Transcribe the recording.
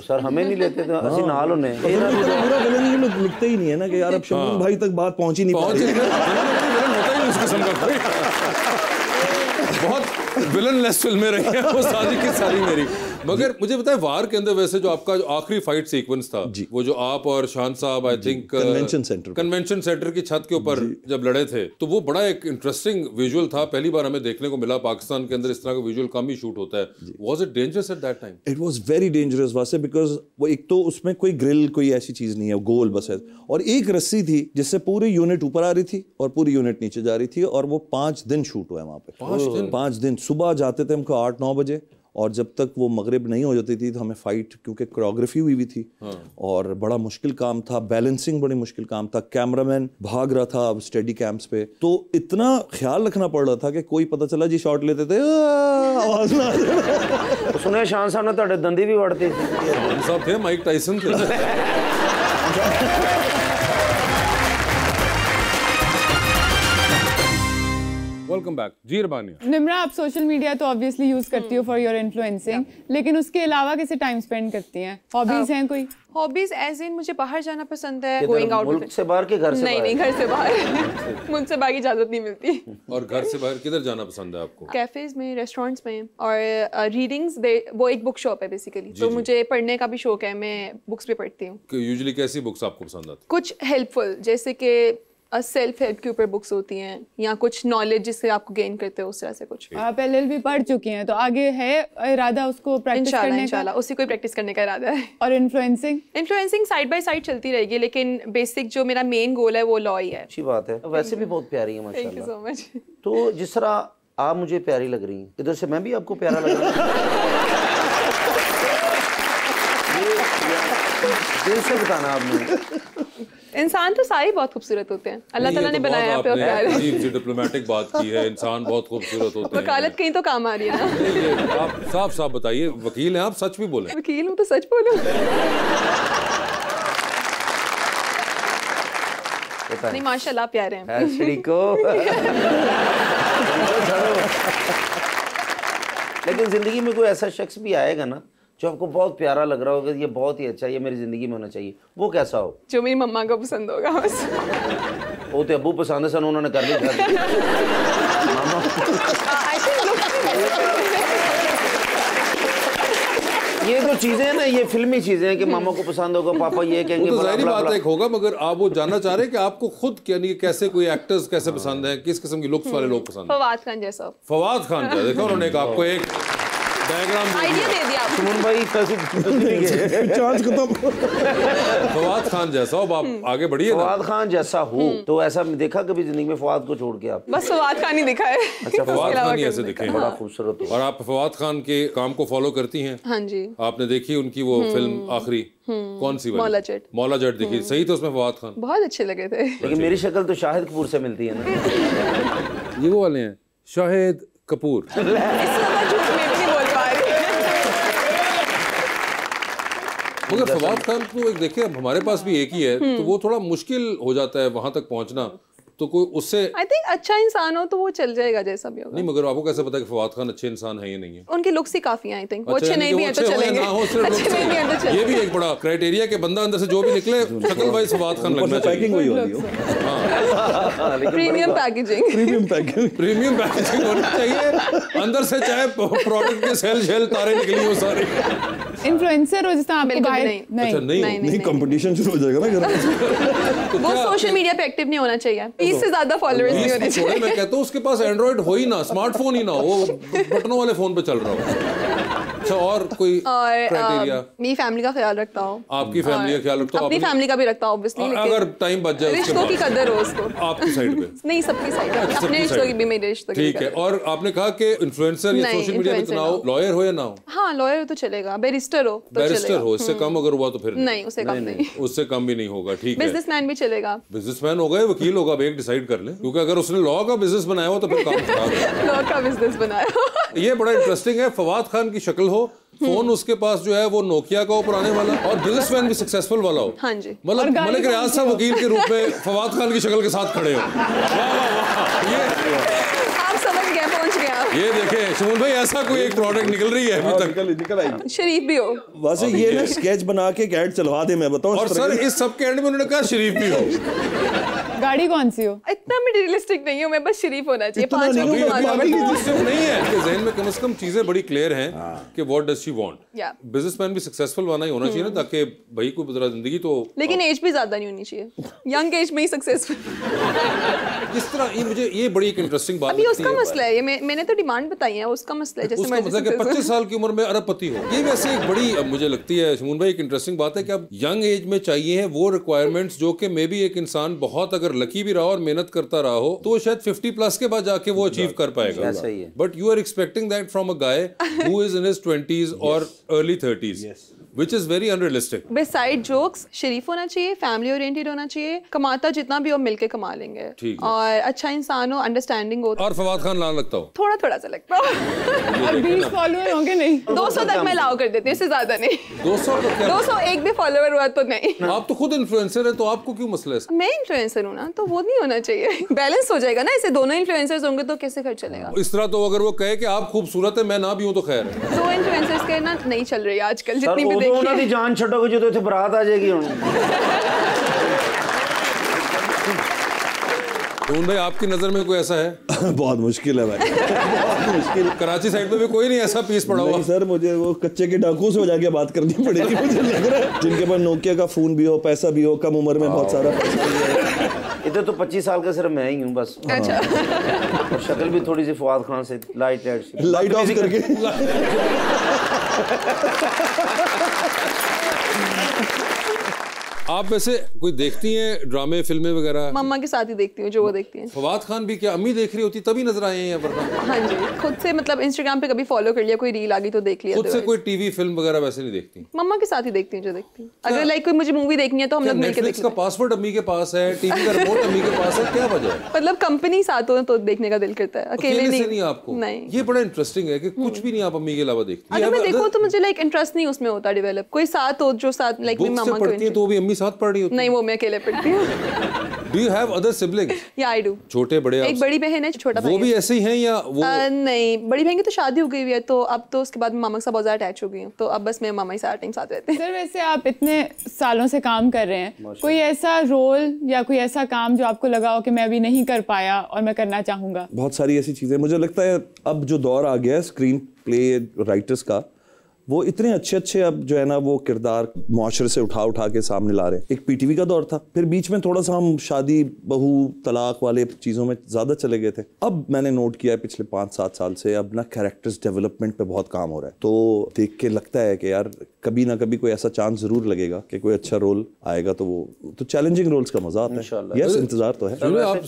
तो सर हमें नहीं लेते थे, असि नाल होने पूरा विलन ये लोग लिखते ही नहीं है ना कि यार अब शबनम भाई तक बात पहुंच ही नहीं पा रही। विलन होता ही नहीं उस किस्म का कोई। बहुत विलनलेस फिल्में रही हैं वो सारी की सारी मेरी। मगर मुझे बताए वार के अंदर वैसे जो आपका जो आखिरी फाइट सीक्वेंस था वो जो आप और शान साहब आई थिंक कन्वेंशन सेंटर की छत के ऊपर जब लड़े थे, तो वो बड़ा एक इंटरेस्टिंग विजुअल था। पहली बार हमें देखने को मिला पाकिस्तान के अंदर इस तरह का विजुअल कम ही शूट होता है। Was it dangerous at that time? It was very dangerous वैसे, बिकॉज वो एक तो उसमें कोई ग्रिल कोई ऐसी चीज नहीं है, गोल बस है, और एक रस्सी थी जिससे पूरी यूनिट ऊपर आ रही थी और पूरी यूनिट नीचे जा रही थी, और वो 5 दिन शूट हुआ है वहाँ पे। 5 दिन सुबह जाते थे हमको 8-9 बजे, और जब तक वो मगरिब नहीं हो जाती थी तो हमें फाइट, क्योंकि कोरियोग्राफी हुई थी और बड़ा मुश्किल काम था, बैलेंसिंग बड़ी मुश्किल काम था, कैमरामैन भाग रहा था स्टेडी कैम्प्स पे, तो इतना ख्याल रखना पड़ रहा था कि कोई पता चला जी शॉट लेते थे आवाज ना तो सुने शान साहब ने तो दंदी भी वड़ती थी साहब थे, माइक टाइसन थे। वेलकम बैक जी रबानिया। निम्रा, आप सोशल मीडिया तो ऑब्वियसली यूज करती हो फॉर योर इन्फ्लुएंसिंग, लेकिन उसके अलावा कैसे टाइम स्पेंड करती हैं? हॉबीज हैं कोई? हॉबीज एज इन मुझे बाहर जाना पसंद है, गोइंग आउट। मुल्क से बाहर के घर से नहीं घर से बाहर मुझसे बाहर की इजाजत नहीं मिलती। और घर से बाहर किधर जाना पसंद है आपको? कैफेज में, रेस्टोरेंट्स में, और रीडिंग्स। वो एक बुक शॉप है बेसिकली, तो मुझे पढ़ने का भी शौक है, मैं बुक्स भी पढ़ती हूँ। यूजुअली कैसी बुक्स आपको पसंद आती? कुछ हेल्पफुल, जैसे कि सेल्फ हेल्प के ऊपर बुक्स होती हैं, या कुछ नॉलेज जिससे आपको गेन करते हो, उस तरह से कुछ। आप एलएलबी पढ़ चुकी हैं, तो आगे है इरादा उसको प्रैक्टिस करने का? इंशाल्लाह उसी को प्रैक्टिस करने का इरादा है। और इन्फ्लुएंसिंग साइड बाय साइड चलती रहेगी, लेकिन बेसिक जो मेरा मेन गोल है वो लॉ ही है। अच्छी बात है, वैसे भी बहुत प्यारी है माशाल्लाह। Thank you so much. तो जिस तरह आप मुझे प्यारी लग रही हैं, इधर से मैं भी आपको प्यारा लग रहा दिल से बताना आपने। इंसान तो सारे बहुत खूबसूरत होते हैं, अल्लाह ताला ने बनाया है प्यार। अजीब सी डिप्लोमेटिक बात की है, इंसान बहुत खूबसूरत होते हैं। वकालत कहीं तो काम आ रही है ना। आप साफ साफ बताइए, वकील हैं आप, सच भी बोलें। वकील हूँ तो सच बोलूं। नहीं माशाल्लाह प्यारे हैं। लेकिन जिंदगी में कोई ऐसा शख्स भी आएगा ना जो आपको बहुत प्यारा लग रहा होगा, ये बहुत ही अच्छा, ये मेरी जिंदगी में होना चाहिए, वो कैसा हो? जो मेरी मम्मा को पसंद होगा बस। वो तो अब्बू पसंद है सन, उन्होंने कर ली। ये तो चीजें हैं ना, ये फिल्मी चीजें हैं कि मामा को पसंद होगा, पापा ये कहेंगे। तो जाहिर बात एक होगा, मगर आप वो जानना चाह रहे हैं कि आपको खुद यानी कैसे कोई एक्टर्स कैसे पसंद है, किस किस्म की लुक्स वाले लोग पसंद हैं? फवाद खान जैसा। फवाद खान जैसा। देखो उन्होंने आपको एक डायग्राम आइडिया दे दिया। सुमन भाई चार्ज खत्म। फवाद खान जैसा हो, आप आगे बढ़िए। फवाद खान जैसा हो तो ऐसा देखा कभी जिंदगी में फवाद को छोड़ के आप? बस फवाद खान ही दिखा है। अच्छा, फवाद खान ही ऐसे दिखे, बड़ा खूबसूरत हो। और आप फवाद खान के काम को फॉलो करती हैं? हाँ जी। आपने देखी उनकी वो फिल्म आखिरी कौन सी वाली? मौला जट देखी, सही तो उसमें फवाद खान बहुत अच्छे लगे थे। लेकिन मेरी शक्ल तो शाहिद कपूर से मिलती है ना। ये वो वाले हैं शाहिद कपूर। मगर फवाद खान तो एक देखे, अब हमारे पास भी एक ही है, तो वो थोड़ा मुश्किल हो जाता है वहां तक पहुंचना, तो कोई उससे आई थिंक अच्छा इंसान हो तो वो चल जाएगा जैसा भी होगा। नहीं, मगर आपको कैसे पता कि फवाद खान अच्छे इंसान है या नहीं है? उनके लुक्स ही काफी हैं, आई थिंक। वो अच्छे नहीं भी हैं तो चलेंगे, अच्छे नहीं भी हैं तो चलेंगे। ये भी एक बड़ा क्राइटेरिया कि बंदा अंदर से जो भी निकले शक्ल वाइज फवाद खान लगना चाहिए। पैकिंग वही होती है, प्रीमियम पैकेजिंग। प्रीमियम पैकेजिंग होनी चाहिए, अंदर से चाहे प्रोडक्ट के सेल शेल तारे निकली हो सारी। इन्फ्लुएंसर हो जिसका आपको बाहर नहीं, कंपटीशन शुरू हो जाएगा ना घर में। वो सोशल मीडिया पे एक्टिव नहीं होना चाहिए, 30 से ज्यादा फॉलोअर्स नहीं होने चाहिए। मैं कहता हूँ उसके पास एंड्रॉइड हो ही ना, स्मार्टफोन ही ना हो, वो बटनों वाले फोन पे चल रहा हो। अच्छा, और कोई क्राइटेरिया? मेरी फैमिली का ख्याल रखता हूँ। आपकी फैमिली का ख्याल रखता हूँ? अपनी फैमिली का भी रखता हूँ ऑब्वियसली, अगर टाइम बच जाए रिश्तों की कदर हो उसको। आपकी साइड पे? नहीं, सबकी साइड पे, अपने रिश्तों की भी, मेरे रिश्तों की। ठीक है। और आपने कहा कि इन्फ्लुएंसर या सोशल मीडिया पे चुनाव, लॉयर हो या ना हो? हाँ, लॉयर तो चलेगा, बैरिस्टर हो तो बैरिस्टर हो, इससे कम अगर हुआ तो फिर नहीं, उससे कम नहीं, उससे कम भी नहीं होगा। ठीक है। बिजनेसमैन भी चलेगा। बिजनेसमैन हो गए, वकील होगा, अब एक डिसाइड कर ले, क्योंकि अगर उसने लॉ का बिजनेस बनाया हो तो फिर काम खराब है। लॉ का बिजनेस बनाया। ये बड़ा इंटरेस्टिंग है। फवाद खान की शक्ल हो, फोन उसके पास जो है वो नोकिया का हो पुराने वाला, और बिजनेसमैन भी सक्सेसफुल वाला हो। हाँ जी। मतलब मलिक रियाज साहब वकील के रूप में फवाद खान की शक्ल के साथ खड़े हो। वाह वाह वाह, ये आप समझ गए, पहुंच गए आप। ये देखे शमूल भाई, ऐसा कोई एक प्रोडक्ट निकल रही है अभी तक। निकल आई शरीफ भी हो। वैसे ये ना स्केच बना के एक ऐड चलवा दे, मैं बताऊं। और सर इस सब के एंड में उन्होंने कहा शरीफ भी हो। गाड़ी कौन सी हो? इतना मटेरियलिस्टिक नहीं हूँ मैं, बस शरीफ होना चाहिए। इतना 5 नहीं मिनट हूँ, घुमा अभी दो। जिससे नहीं है कि ज़हन में कम से कम चीजें बड़ी क्लियर हैं कि what does she want. Yeah. Businessman भी सक्सेसफुल वाला ही होना चाहिए ना, ताकि भाई को जरा जिंदगी तो लेकिन एज भी ज्यादा नहीं होनी चाहिए, यंग एज में ही सक्सेसफुल। इस तरह ये मुझे ये बड़ी एक इंटरेस्टिंग बात अभी लगती उसका है। मसला है ये, मैंने तो डिमांड बताई है, उसका मसला है। जैसे उसका मर्जी मतलब कि successful। 25 साल की उम्र में अरबपति हो, ये वैसे एक बड़ी अब मुझे लगती है शमून भाई एक इंटरेस्टिंग बात है कि अब यंग एज में चाहिए है वो रिक्वायरमेंट्स जो कि मे बी एक इंसान बहुत अगर लकी भी रहा और मेहनत करता रहा हो तो शायद 50 प्लस के बाद जाके वो अचीव कर पाएगा। ऐसा ही है। But you are expecting that from a guy who is in his 20s और early 30s, which is very unrealistic. Besides jokes शरीफ होना चाहिए, फैमिली ओरिएंटेड होना चाहिए, कमाता जितना भी हो मिलके कमा लेंगे, ठीक है। और अच्छा इंसान हो, अंडरस्टैंडिंग हो। और फवाद खान लाल लगता हो। थोड़ा थोड़ा सा लगता है। और 20 फॉलोअर होंगे नहीं? 200 तक मैं अलाउ कर देती हूँ, इससे ज्यादा नहीं। 200 तो क्या 200 एक भी फॉलोअर हुआ तो नहीं। आप तो खुद इन्फ्लुएंसर है तो आपको क्यों मसला है? मैं इन्फ्लुएंसर हूँ ना, तो वो नहीं होना चाहिए। बैलेंस हो जाएगा ना, ऐसे दोनों इन्फ्लुएंसर्स होंगे तो कैसे घर चलेगा? इस तरह तो अगर वो कहे कि आप खूबसूरत है मैं ना भी हूं तो खैर है। दो इन्फ्लुएंसर्स के ना नहीं चल रही आजकल, सर जितनी भी उਦੋਂ ਉਹਨਾਂ ਦੀ देखी ਜਾਨ ਛੱਡੋਗੇ ਜਦੋਂ ਇੱਥੇ ਬਰਾਤ ਆ ਜਾਏਗੀ ਹੁਣ। शमून भाई आपकी नजर में कोई ऐसा है? बहुत मुश्किल है भाई, बहुत मुश्किल। कराची साइड में भी कोई नहीं ऐसा पीस पड़ा हुआ? नहीं सर, मुझे वो कच्चे के डाकू से हो जाके बात करनी पड़ेगी मुझे लग रहा है, जिनके पास नोकिया का फोन भी हो, पैसा भी हो, कम उम्र में बहुत सारा पैसा भी है। इधर तो 25 साल का सिर्फ मैं ही हूँ बस। अच्छा। और शक्ल भी थोड़ी सी फवाद खान से लाइट लाइट ऑफ करके आप वैसे कोई देखती हैं ड्रामे फिल्में वगैरह? मम्मा के साथ ही देखती हूँ जो वो देखती हैं। फवाद खान भी क्या अम्मी देख रही होती तभी नजर आए हैं वरना? हाँ जी, खुद से मतलब इंस्टाग्राम पे कभी फॉलो कर लिया, कोई रील आ गई तो देख लिया। खुद से otherwise। कोई टीवी फिल्म वगैरह वैसे नहीं देखती? मम्मा के साथ ही देखती हूँ जो देखती हूँ। अगर लाइक कोई मुझे मूवी देखनी है तो हम लोग मिलकर नेटफ्लिक्स देखते का पासवर्ड अम्मी के पास है, टीवी का रिमोट अम्मी के पास है, क्या वजह है? हैं। मतलब कंपनी साथ हो तो देखने का दिल करता है, अकेले अकेले से नहीं आपको? नहीं। ये बड़ा इंटरेस्टिंग है कि कुछ भी नहीं आप अम्मी के अलावा देखती। अगर मैं देखूँ तो मुझे लाइक इंटरेस्ट नहीं उसमें होता डेवलप, कोई साथ हो जो साथ लाइक मेरी बुक मामा से को पढ़ती है तो वो भी अम्मी साथ पढ़ रही होती? नहीं, वो मैं अकेले पढ़ती हूँ। Do you have other siblings? या आई डू। छोटे बड़े एक आप? बड़ी बहन है, छोटा भाई वो है। भी ऐसे ही हैं या वो? नहीं, बड़ी बहन की तो शादी हो गई हुई है, तो अब तो उसके बाद मैं मामा के साथ बहुत ज्यादा अटैच हो गई हूँ, तो अब बस मैं मामा ही सारा टाइम साथ रहते हैं। सर वैसे आप इतने सालों से काम कर रहे हैं, कोई ऐसा रोल या कोई ऐसा काम जो आपको लगा हो कि मैं अभी नहीं कर पाया और मैं करना चाहूंगा? बहुत सारी ऐसी चीजें, मुझे लगता है अब जो दौर आ गया है स्क्रीन प्ले राइटर्स का, वो इतने अच्छे अच्छे अब जो है ना वो किरदार मुआशरे से उठा के सामने ला रहे हैं। एक पीटीवी का दौर था, फिर बीच में थोड़ा सा हम शादी बहू तलाक वाले चीज़ों में ज़्यादा चले गए थे। अब मैंने नोट किया है पिछले 5-7 साल से अब ना कैरेक्टर्स डेवलपमेंट पे बहुत काम हो रहा है, तो देख के लगता है कि यार कभी ना कभी कोई ऐसा चांस ज़रूर लगेगा कि कोई अच्छा रोल आएगा, तो वो तो चैलेंजिंग रोल्स का मजा आता है। यस, इंतज़ार तो है। आप